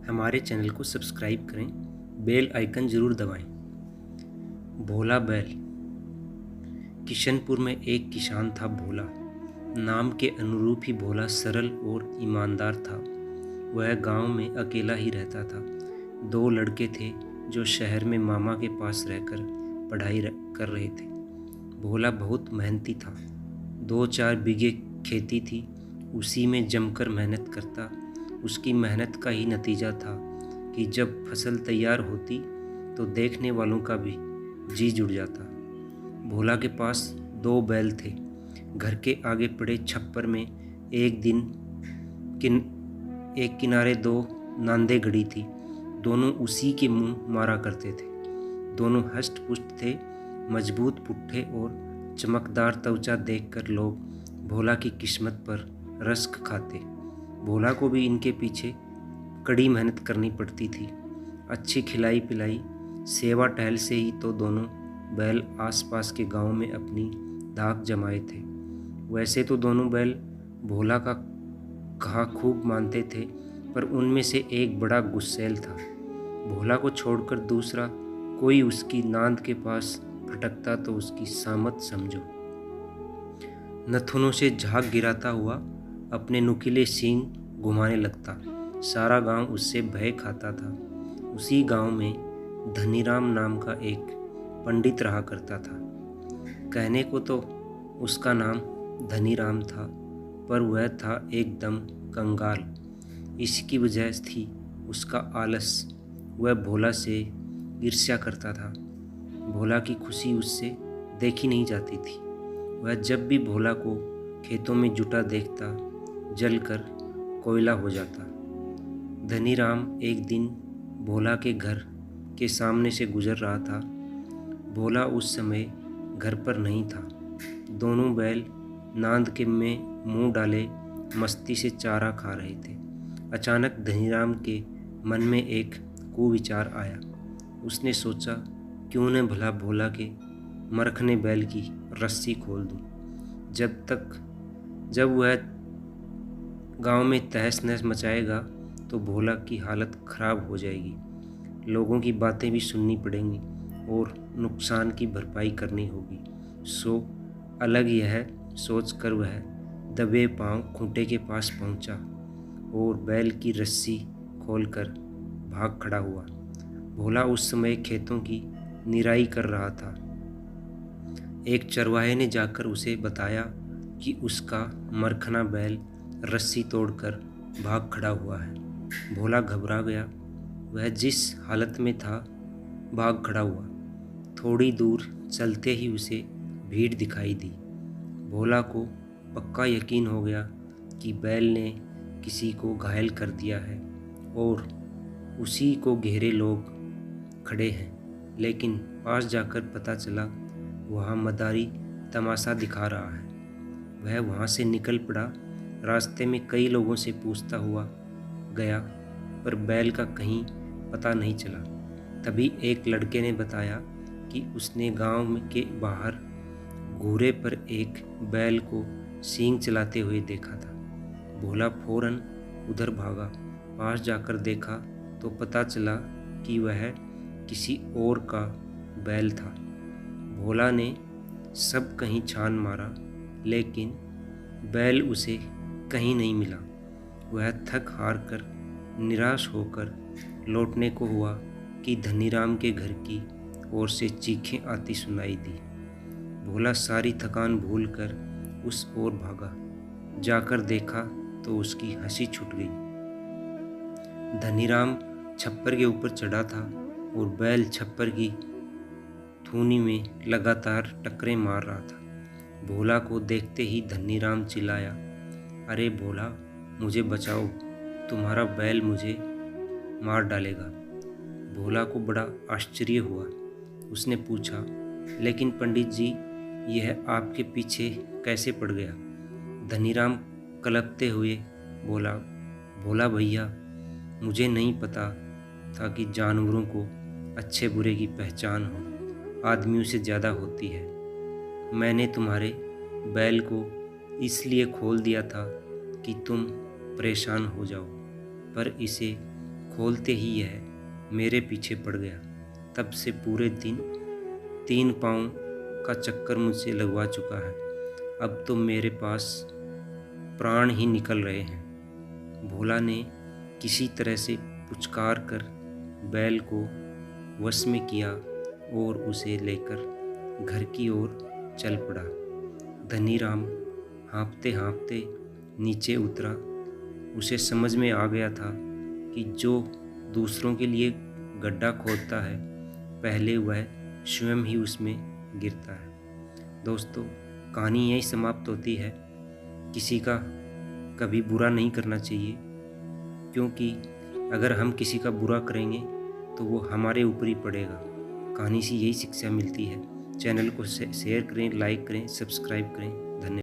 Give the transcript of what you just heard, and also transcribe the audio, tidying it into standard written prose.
हमारे चैनल को सब्सक्राइब करें, बेल आइकन ज़रूर दबाएं। भोला बैल। किशनपुर में एक किसान था भोला। नाम के अनुरूप ही भोला सरल और ईमानदार था। वह गांव में अकेला ही रहता था। 2 लड़के थे जो शहर में मामा के पास रहकर पढ़ाई कर रहे थे। भोला बहुत मेहनती था। 2-4 बीघे खेती थी, उसी में जमकर मेहनत करता। उसकी मेहनत का ही नतीजा था कि जब फसल तैयार होती तो देखने वालों का भी जी जुड़ जाता। भोला के पास 2 बैल थे। घर के आगे पड़े छप्पर में एक दिन एक किनारे 2 नांदे गड़ी थी। दोनों उसी के मुंह मारा करते थे। दोनों हष्ट पुष्ट थे, मजबूत पुट्ठे और चमकदार त्वचा देखकर लोग भोला की किस्मत पर रश्क खाते। भोला को भी इनके पीछे कड़ी मेहनत करनी पड़ती थी। अच्छी खिलाई पिलाई, सेवा टहल से ही तो दोनों बैल आसपास के गांव में अपनी धाक जमाए थे। वैसे तो दोनों बैल भोला का कहा खूब मानते थे, पर उनमें से एक बड़ा गुस्सैल था। भोला को छोड़कर दूसरा कोई उसकी नांद के पास भटकता तो उसकी सामत समझो। नथुनों से झाग गिराता हुआ अपने नुकीले सींग घुमाने लगता। सारा गांव उससे भय खाता था। उसी गांव में धनीराम नाम का एक पंडित रहा करता था। कहने को तो उसका नाम धनीराम था, पर वह था एकदम कंगाल। इसकी वजह थी उसका आलस। वह भोला से ईर्ष्या करता था। भोला की खुशी उससे देखी नहीं जाती थी। वह जब भी भोला को खेतों में जुटा देखता, जलकर कोयला हो जाता। धनीराम एक दिन भोला के घर के सामने से गुजर रहा था। भोला उस समय घर पर नहीं था। दोनों बैल नांद के में मुंह डाले मस्ती से चारा खा रहे थे। अचानक धनीराम के मन में एक कुविचार आया। उसने सोचा, क्यों न भला भोला के मरखने बैल की रस्सी खोल दूं। जब वह गांव में तहस नहस मचाएगा तो भोला की हालत खराब हो जाएगी। लोगों की बातें भी सुननी पड़ेंगी और नुकसान की भरपाई करनी होगी। सो अलग यह सोचकर वह दबे पांव खूंटे के पास पहुंचा और बैल की रस्सी खोलकर भाग खड़ा हुआ। भोला उस समय खेतों की निराई कर रहा था। एक चरवाहे ने जाकर उसे बताया कि उसका मरखना बैल रस्सी तोड़कर भाग खड़ा हुआ है। भोला घबरा गया। वह जिस हालत में था भाग खड़ा हुआ। थोड़ी दूर चलते ही उसे भीड़ दिखाई दी। भोला को पक्का यकीन हो गया कि बैल ने किसी को घायल कर दिया है और उसी को घेरे लोग खड़े हैं। लेकिन पास जाकर पता चला वहाँ मदारी तमाशा दिखा रहा है। वह वहाँ से निकल पड़ा। रास्ते में कई लोगों से पूछता हुआ गया, पर बैल का कहीं पता नहीं चला। तभी एक लड़के ने बताया कि उसने गांव के बाहर घूरे पर एक बैल को सींग चलाते हुए देखा था। भोला फौरन उधर भागा। पास जाकर देखा तो पता चला कि वह किसी और का बैल था। भोला ने सब कहीं छान मारा, लेकिन बैल उसे कहीं नहीं मिला। वह थक हार कर निराश होकर लौटने को हुआ कि धनीराम के घर की ओर से चीखें आती सुनाई दी। भोला सारी थकान भूलकर उस ओर भागा। जाकर देखा तो उसकी हंसी छूट गई। धनीराम छप्पर के ऊपर चढ़ा था और बैल छप्पर की थूनी में लगातार टक्करें मार रहा था। भोला को देखते ही धनीराम चिल्लाया, अरे भोला, मुझे बचाओ, तुम्हारा बैल मुझे मार डालेगा। भोला को बड़ा आश्चर्य हुआ। उसने पूछा, लेकिन पंडित जी, यह आपके पीछे कैसे पड़ गया? धनीराम कलपते हुए बोला, भोला भैया, मुझे नहीं पता था कि जानवरों को अच्छे बुरे की पहचान हो आदमियों से ज़्यादा होती है। मैंने तुम्हारे बैल को इसलिए खोल दिया था कि तुम परेशान हो जाओ, पर इसे खोलते ही यह मेरे पीछे पड़ गया। तब से पूरे दिन 3 पाँव का चक्कर मुझसे लगवा चुका है। अब तो मेरे पास प्राण ही निकल रहे हैं। भोला ने किसी तरह से पुचकार कर बैल को वश में किया और उसे लेकर घर की ओर चल पड़ा। धनीराम हाँफते हाँफते नीचे उतरा। उसे समझ में आ गया था कि जो दूसरों के लिए गड्ढा खोदता है, पहले वह स्वयं ही उसमें गिरता है। दोस्तों, कहानी यहीं समाप्त होती है। किसी का कभी बुरा नहीं करना चाहिए, क्योंकि अगर हम किसी का बुरा करेंगे तो वो हमारे ऊपर ही पड़ेगा। कहानी से यही शिक्षा मिलती है। चैनल को शेयर करें, लाइक करें, सब्सक्राइब करें।